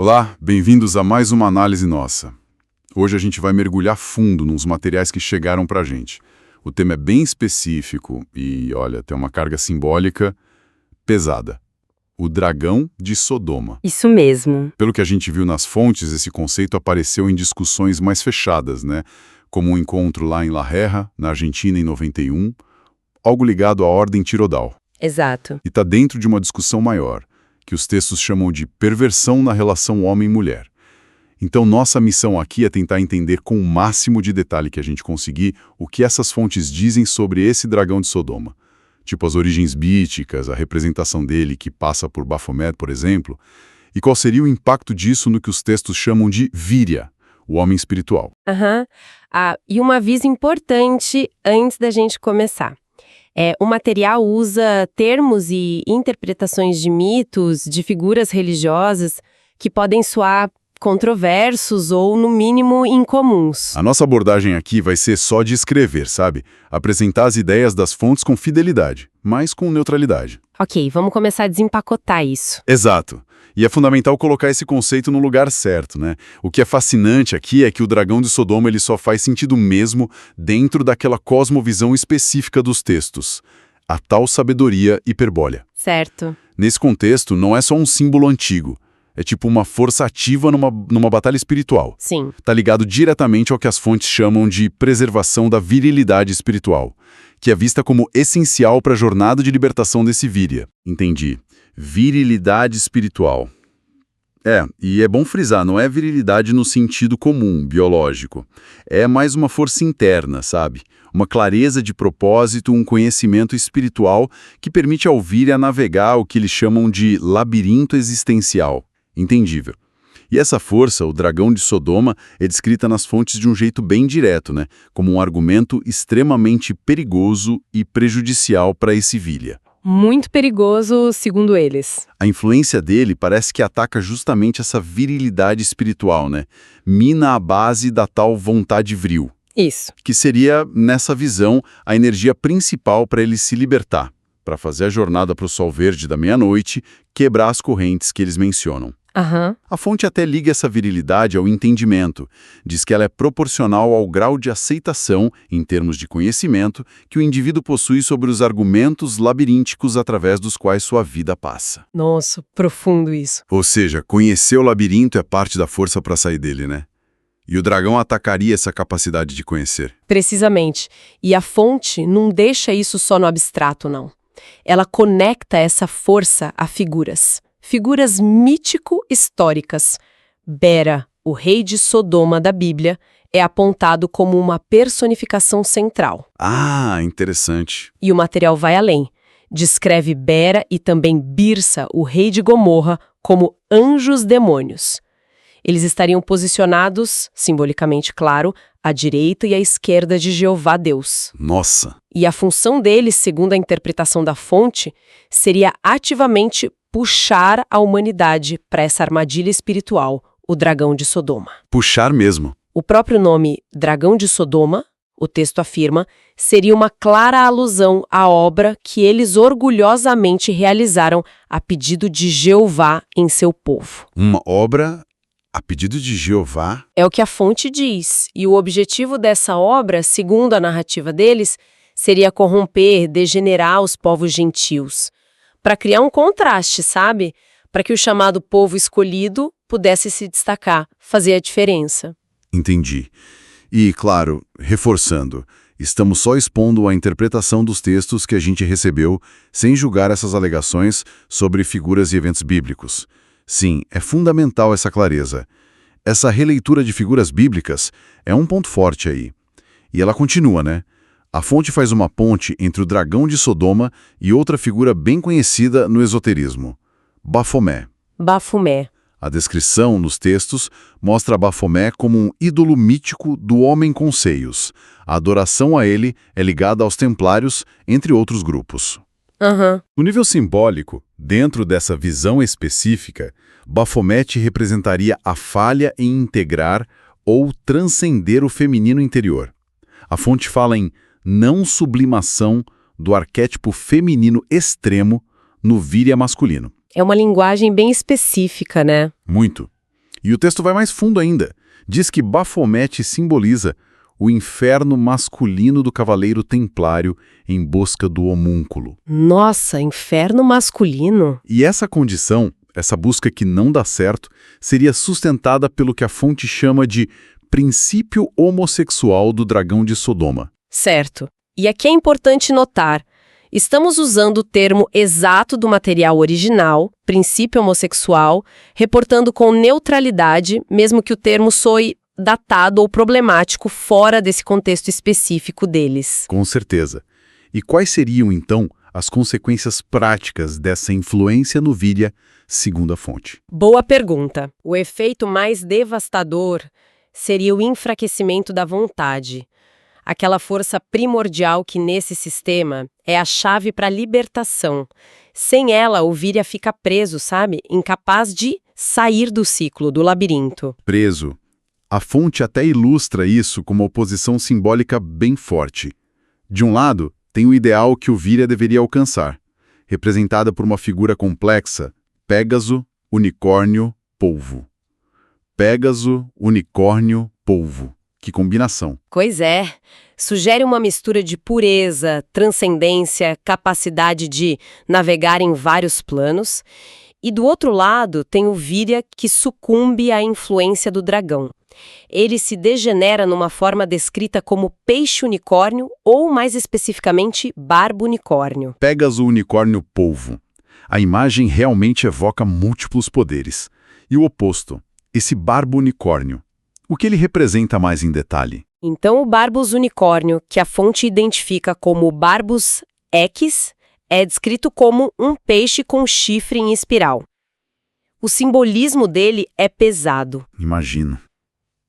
Olá, bem-vindos a mais uma análise nossa. Hoje a gente vai mergulhar fundo nos materiais que chegaram pra gente. O tema é bem específico e, olha, tem uma carga simbólica pesada. O dragão de Sodoma. Isso mesmo. Pelo que a gente viu nas fontes, esse conceito apareceu em discussões mais fechadas, né? Como um encontro lá em La Herra, na Argentina, em 91, algo ligado à Ordem Tirodal. Exato. E está dentro de uma discussão maior, que os textos chamam de perversão na relação homem-mulher. Então, nossa missão aqui é tentar entender com o máximo de detalhe que a gente conseguir o que essas fontes dizem sobre esse dragão de Sodoma. Tipo as origens bíblicas, a representação dele que passa por Baphomet, por exemplo, e qual seria o impacto disso no que os textos chamam de Víria, o homem espiritual. E um aviso importante antes da gente começar. O material usa termos e interpretações de mitos, de figuras religiosas, que podem soar controversos ou, no mínimo, incomuns. A nossa abordagem aqui vai ser só de escrever, sabe? Apresentar as ideias das fontes com fidelidade, mas com neutralidade. Ok, vamos começar a desempacotar isso. Exato. E é fundamental colocar esse conceito no lugar certo, né? O que é fascinante aqui é que o dragão de Sodoma ele só faz sentido mesmo dentro daquela cosmovisão específica dos textos, a tal sabedoria hiperbórea. Certo. Nesse contexto, não é só um símbolo antigo. É tipo uma força ativa numa batalha espiritual. Sim. Está ligado diretamente ao que as fontes chamam de preservação da virilidade espiritual, que é vista como essencial para a jornada de libertação desse víria. Entendi. Virilidade espiritual. E é bom frisar, não é virilidade no sentido comum, biológico. É mais uma força interna, sabe? Uma clareza de propósito, um conhecimento espiritual que permite ao víria navegar o que eles chamam de labirinto existencial. Entendível. E essa força, o dragão de Sodoma, é descrita nas fontes de um jeito bem direto, né? Como um argumento extremamente perigoso e prejudicial para esse víria. Muito perigoso, segundo eles. A influência dele parece que ataca justamente essa virilidade espiritual, né? Mina a base da tal vontade vril. Isso. Que seria, nessa visão, a energia principal para ele se libertar, para fazer a jornada para o sol verde da meia-noite, quebrar as correntes que eles mencionam. A fonte até liga essa virilidade ao entendimento. Diz que ela é proporcional ao grau de aceitação, em termos de conhecimento, que o indivíduo possui sobre os argumentos labirínticos através dos quais sua vida passa. Nossa, profundo isso. Ou seja, conhecer o labirinto é parte da força para sair dele, né? E o dragão atacaria essa capacidade de conhecer. Precisamente. E a fonte não deixa isso só no abstrato, não. Ela conecta essa força a figuras. Figuras mítico-históricas. Bera, o rei de Sodoma da Bíblia, é apontado como uma personificação central. Interessante. E o material vai além. Descreve Bera e também Birsa, o rei de Gomorra, como anjos-demônios. Eles estariam posicionados, simbolicamente claro, à direita e à esquerda de Jeová Deus. Nossa! E a função deles, segundo a interpretação da fonte, seria ativamente puxar a humanidade para essa armadilha espiritual, o dragão de Sodoma. Puxar mesmo. O próprio nome Dragão de Sodoma, o texto afirma, seria uma clara alusão à obra que eles orgulhosamente realizaram a pedido de Jeová em seu povo. Uma obra a pedido de Jeová? É o que a fonte diz, e o objetivo dessa obra, segundo a narrativa deles, seria corromper, degenerar os povos gentios. Para criar um contraste, sabe? Para que o chamado povo escolhido pudesse se destacar, fazer a diferença. Entendi. E, claro, reforçando, estamos só expondo a interpretação dos textos que a gente recebeu, sem julgar essas alegações sobre figuras e eventos bíblicos. Sim, é fundamental essa clareza. Essa releitura de figuras bíblicas é um ponto forte aí. E ela continua, né? A fonte faz uma ponte entre o dragão de Sodoma e outra figura bem conhecida no esoterismo, Baphomet. Baphomet. A descrição nos textos mostra Baphomet como um ídolo mítico do homem com seios. A adoração a ele é ligada aos templários, entre outros grupos. No nível simbólico, dentro dessa visão específica, Baphomet representaria a falha em integrar ou transcender o feminino interior. A fonte fala em não sublimação do arquétipo feminino extremo no víria masculino. É uma linguagem bem específica, né? Muito. E o texto vai mais fundo ainda. Diz que Baphomet simboliza o inferno masculino do cavaleiro templário em busca do homúnculo. Nossa, inferno masculino? E essa condição, essa busca que não dá certo, seria sustentada pelo que a fonte chama de princípio homossexual do dragão de Sodoma. Certo. E aqui é importante notar, estamos usando o termo exato do material original, princípio homossexual, reportando com neutralidade, mesmo que o termo soe datado ou problemático fora desse contexto específico deles. Com certeza. E quais seriam, então, as consequências práticas dessa influência no Víria, segundo a fonte? Boa pergunta. O efeito mais devastador seria o enfraquecimento da vontade. Aquela força primordial que, nesse sistema, é a chave para a libertação. Sem ela, o Víria fica preso, sabe? Incapaz de sair do ciclo, do labirinto. Preso. A fonte até ilustra isso com uma oposição simbólica bem forte. De um lado, tem o ideal que o Víria deveria alcançar, representada por uma figura complexa, Pégaso, unicórnio, polvo. Pégaso, unicórnio, polvo. Que combinação. Pois é. Sugere uma mistura de pureza, transcendência, capacidade de navegar em vários planos. E do outro lado, tem o Víria que sucumbe à influência do dragão. Ele se degenera numa forma descrita como peixe-unicórnio ou, mais especificamente, barbo-unicórnio. Pégaso, unicórnio, polvo. A imagem realmente evoca múltiplos poderes. E o oposto, esse barbo-unicórnio. O que ele representa mais em detalhe? Então, o Barbus unicórnio, que a fonte identifica como Barbus equus, é descrito como um peixe com chifre em espiral. O simbolismo dele é pesado. Imagino.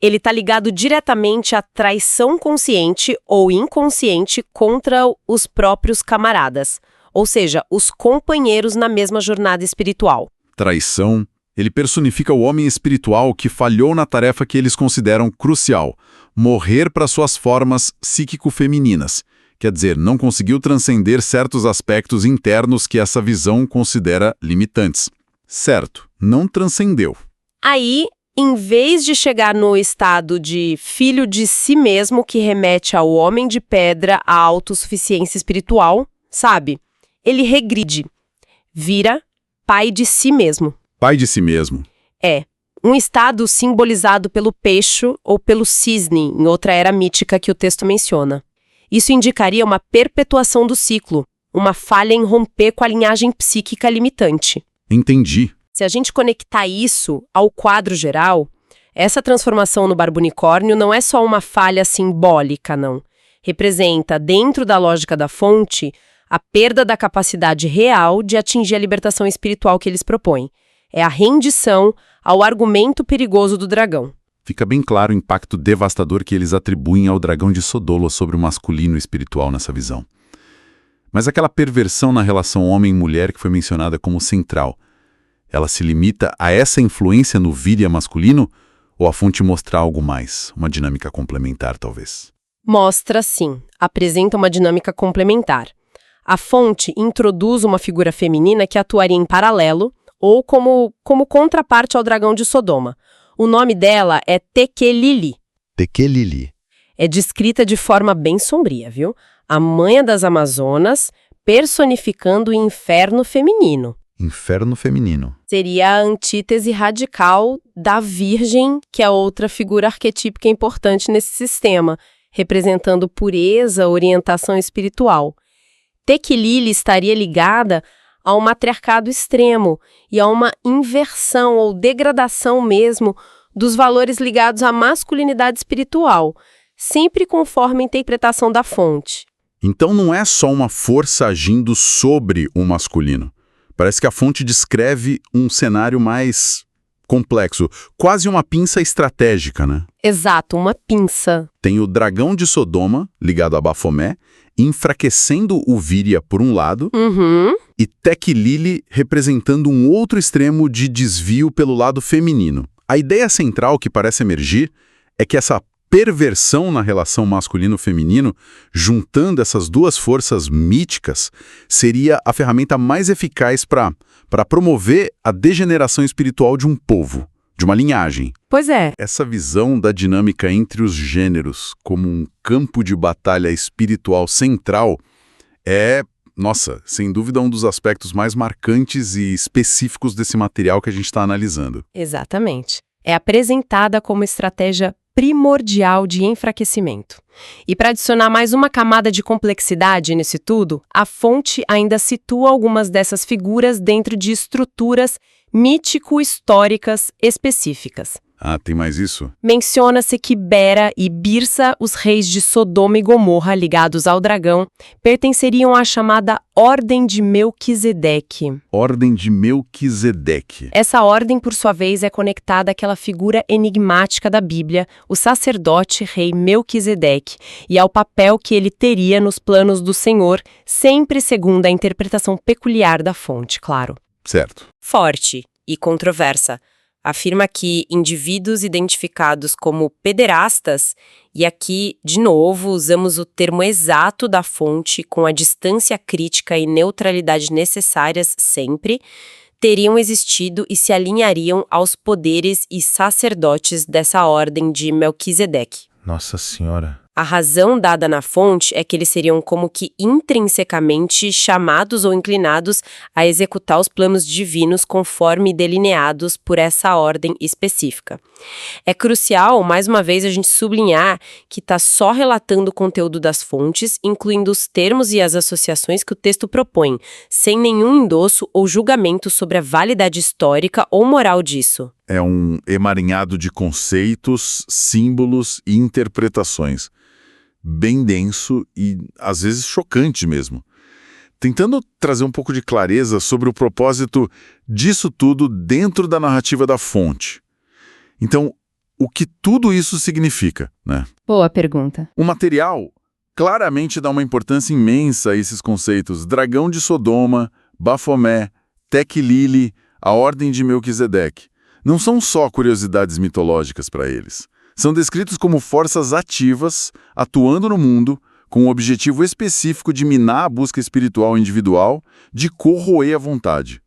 Ele está ligado diretamente à traição consciente ou inconsciente contra os próprios camaradas, ou seja, os companheiros na mesma jornada espiritual. Traição. Ele personifica o homem espiritual que falhou na tarefa que eles consideram crucial, morrer para suas formas psíquico-femininas. Quer dizer, não conseguiu transcender certos aspectos internos que essa visão considera limitantes. Certo, não transcendeu. Aí, em vez de chegar no estado de filho de si mesmo que remete ao homem de pedra à autossuficiência espiritual, sabe? Ele regride, vira pai de si mesmo. Pai de si mesmo. É, um estado simbolizado pelo peixe ou pelo cisne, em outra era mítica que o texto menciona. Isso indicaria uma perpetuação do ciclo, uma falha em romper com a linhagem psíquica limitante. Entendi. Se a gente conectar isso ao quadro geral, essa transformação no barbunicórnio não é só uma falha simbólica, não. Representa, dentro da lógica da fonte, a perda da capacidade real de atingir a libertação espiritual que eles propõem. É a rendição ao argumento perigoso do dragão. Fica bem claro o impacto devastador que eles atribuem ao dragão de Sodolo sobre o masculino espiritual nessa visão. Mas aquela perversão na relação homem-mulher que foi mencionada como central, ela se limita a essa influência no víria masculino ou a fonte mostra algo mais, uma dinâmica complementar talvez? Mostra, sim. Apresenta uma dinâmica complementar. A fonte introduz uma figura feminina que atuaria em paralelo ou como contraparte ao dragão de Sodoma. O nome dela é Tekelili. Tekelili. É descrita de forma bem sombria, viu? A mãe das Amazonas personificando o inferno feminino. Inferno feminino. Seria a antítese radical da Virgem, que é outra figura arquetípica importante nesse sistema, representando pureza, orientação espiritual. Tekelili estaria ligada ao matriarcado extremo e a uma inversão ou degradação mesmo dos valores ligados à masculinidade espiritual, sempre conforme a interpretação da fonte. Então não é só uma força agindo sobre o masculino. Parece que a fonte descreve um cenário mais complexo, quase uma pinça estratégica, né? Exato, uma pinça. Tem o dragão de Sodoma, ligado a Baphomet, enfraquecendo o Víria por um lado, e Tekelili representando um outro extremo de desvio pelo lado feminino. A ideia central que parece emergir é que essa perversão na relação masculino-feminino, juntando essas duas forças míticas, seria a ferramenta mais eficaz para promover a degeneração espiritual de um povo, de uma linhagem. Pois é. Essa visão da dinâmica entre os gêneros como um campo de batalha espiritual central é, nossa, sem dúvida um dos aspectos mais marcantes e específicos desse material que a gente está analisando. Exatamente. É apresentada como estratégia primordial de enfraquecimento. E para adicionar mais uma camada de complexidade nesse tudo, a fonte ainda situa algumas dessas figuras dentro de estruturas mítico-históricas específicas. Ah, tem mais isso? Menciona-se que Bera e Birsa, os reis de Sodoma e Gomorra ligados ao dragão, pertenceriam à chamada Ordem de Melquisedeque. Ordem de Melquisedeque. Essa ordem, por sua vez, é conectada àquela figura enigmática da Bíblia, o sacerdote rei Melquisedeque, e ao papel que ele teria nos planos do Senhor, sempre segundo a interpretação peculiar da fonte, claro. Certo. Forte e controversa. Afirma que indivíduos identificados como pederastas, e aqui, de novo, usamos o termo exato da fonte com a distância crítica e neutralidade necessárias sempre, teriam existido e se alinhariam aos poderes e sacerdotes dessa ordem de Melquisedeque. Nossa Senhora. A razão dada na fonte é que eles seriam como que intrinsecamente chamados ou inclinados a executar os planos divinos conforme delineados por essa ordem específica. É crucial, mais uma vez, a gente sublinhar que está só relatando o conteúdo das fontes, incluindo os termos e as associações que o texto propõe, sem nenhum endosso ou julgamento sobre a validade histórica ou moral disso. É um emaranhado de conceitos, símbolos e interpretações. Bem denso e, às vezes, chocante mesmo. Tentando trazer um pouco de clareza sobre o propósito disso tudo dentro da narrativa da fonte. Então, o que tudo isso significa, né? Boa pergunta. O material claramente dá uma importância imensa a esses conceitos. Dragão de Sodoma, Bafomé, Tec-Lili, a Ordem de Melquisedeque. Não são só curiosidades mitológicas para eles. São descritos como forças ativas, atuando no mundo, com o objetivo específico de minar a busca espiritual individual, de corroer a vontade.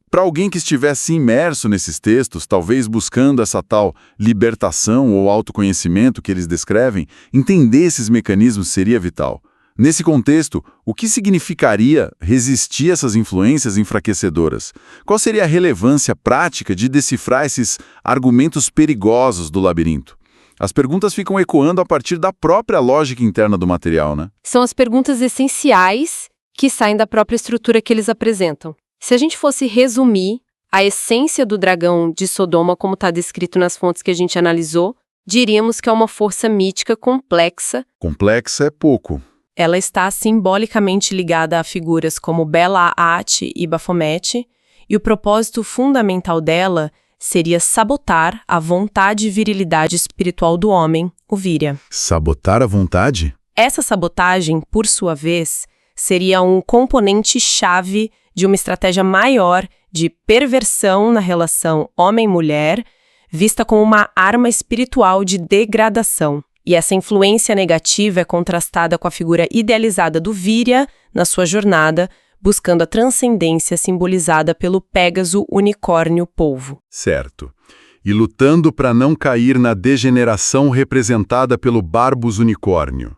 Para alguém que estivesse imerso nesses textos, talvez buscando essa tal libertação ou autoconhecimento que eles descrevem, entender esses mecanismos seria vital. Nesse contexto, o que significaria resistir a essas influências enfraquecedoras? Qual seria a relevância prática de decifrar esses argumentos perigosos do labirinto? As perguntas ficam ecoando a partir da própria lógica interna do material, né? São as perguntas essenciais que saem da própria estrutura que eles apresentam. Se a gente fosse resumir a essência do dragão de Sodoma, como está descrito nas fontes que a gente analisou, diríamos que é uma força mítica complexa. Complexa é pouco. Ela está simbolicamente ligada a figuras como Bela-At e Bafomete, e o propósito fundamental dela seria sabotar a vontade e virilidade espiritual do homem, o Virya. Sabotar a vontade? Essa sabotagem, por sua vez, seria um componente-chave de uma estratégia maior de perversão na relação homem-mulher, vista como uma arma espiritual de degradação. E essa influência negativa é contrastada com a figura idealizada do Virya na sua jornada, buscando a transcendência simbolizada pelo Pégaso unicórnio polvo. Certo. E lutando para não cair na degeneração representada pelo Barbus unicórnio.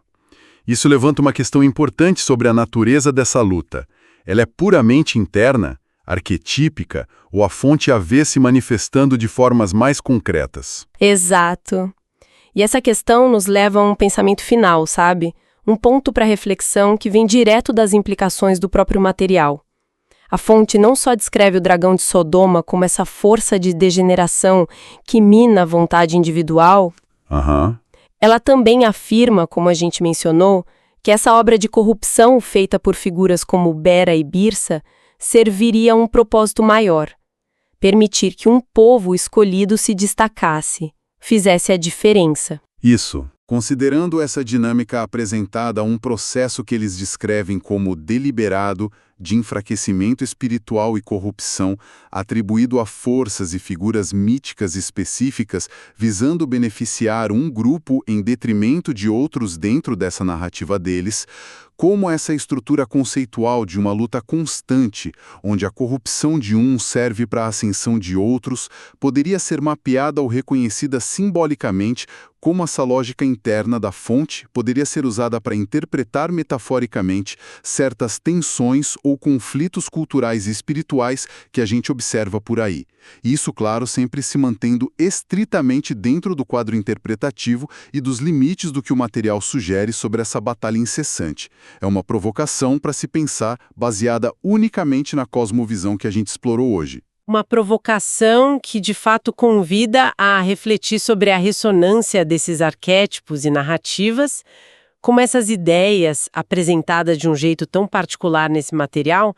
Isso levanta uma questão importante sobre a natureza dessa luta. Ela é puramente interna, arquetípica, ou a fonte a vê se manifestando de formas mais concretas? Exato. E essa questão nos leva a um pensamento final, sabe? Um ponto para reflexão que vem direto das implicações do próprio material. A fonte não só descreve o dragão de Sodoma como essa força de degeneração que mina a vontade individual, ela também afirma, como a gente mencionou, que essa obra de corrupção feita por figuras como Bera e Birsa serviria a um propósito maior: permitir que um povo escolhido se destacasse, fizesse a diferença. Isso. Considerando essa dinâmica apresentada a um processo que eles descrevem como deliberado de enfraquecimento espiritual e corrupção, atribuído a forças e figuras míticas específicas, visando beneficiar um grupo em detrimento de outros dentro dessa narrativa deles, como essa estrutura conceitual de uma luta constante, onde a corrupção de um serve para a ascensão de outros, poderia ser mapeada ou reconhecida simbolicamente, como essa lógica interna da fonte poderia ser usada para interpretar metaforicamente certas tensões ou conflitos culturais e espirituais que a gente observa por aí. Isso, claro, sempre se mantendo estritamente dentro do quadro interpretativo e dos limites do que o material sugere sobre essa batalha incessante. É uma provocação para se pensar baseada unicamente na cosmovisão que a gente explorou hoje. Uma provocação que, de fato, convida a refletir sobre a ressonância desses arquétipos e narrativas, como essas ideias, apresentadas de um jeito tão particular nesse material,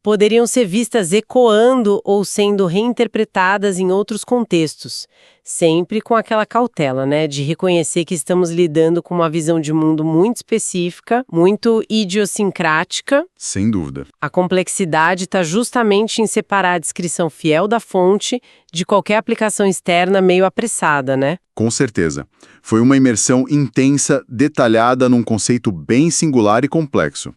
poderiam ser vistas ecoando ou sendo reinterpretadas em outros contextos, sempre com aquela cautela, né, de reconhecer que estamos lidando com uma visão de mundo muito específica, muito idiosincrática. Sem dúvida. A complexidade está justamente em separar a descrição fiel da fonte de qualquer aplicação externa meio apressada, né? Com certeza. Foi uma imersão intensa, detalhada num conceito bem singular e complexo.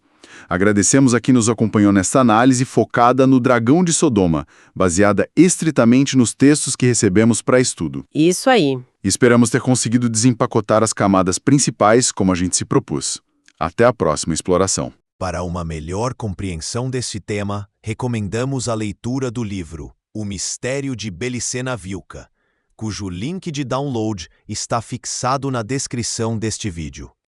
Agradecemos a quem nos acompanhou nesta análise focada no Dragão de Sodoma, baseada estritamente nos textos que recebemos para estudo. Isso aí. Esperamos ter conseguido desempacotar as camadas principais como a gente se propôs. Até a próxima exploração. Para uma melhor compreensão deste tema, recomendamos a leitura do livro O Mistério de Belicena Vilca, cujo link de download está fixado na descrição deste vídeo.